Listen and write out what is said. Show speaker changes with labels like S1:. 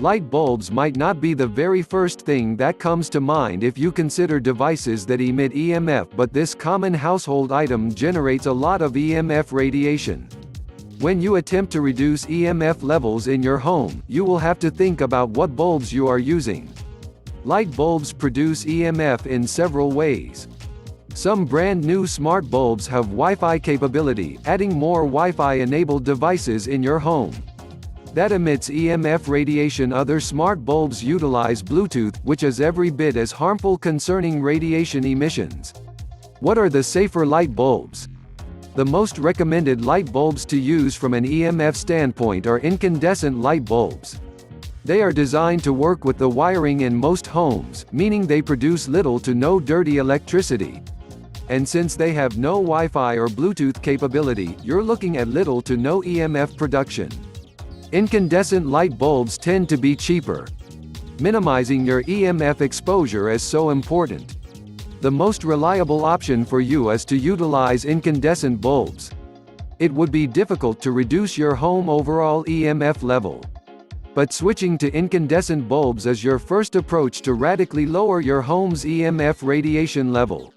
S1: Light bulbs might not be the very first thing that comes to mind if you consider devices that emit EMF, but this common household item generates a lot of EMF radiation. When you attempt to reduce EMF levels in your home, you will have to think about what bulbs you are using. Light bulbs produce EMF in several ways. Some brand new smart bulbs have Wi-Fi capability, adding more Wi-Fi-enabled devices in your home. That emits EMF radiation. Other smart bulbs utilize Bluetooth, which is every bit as harmful concerning radiation emissions. What are the safer light bulbs? The most recommended light bulbs to use from an EMF standpoint are incandescent light bulbs. They are designed to work with the wiring in most homes, meaning they produce little to no dirty electricity. And since they have no Wi-Fi or Bluetooth capability, you're looking at little to no EMF production. Incandescent light bulbs tend to be cheaper. Minimizing your EMF exposure is so important. The most reliable option for you is to utilize incandescent bulbs. It would be difficult to reduce your home overall EMF level. But switching to incandescent bulbs is your first approach to radically lower your home's EMF radiation level.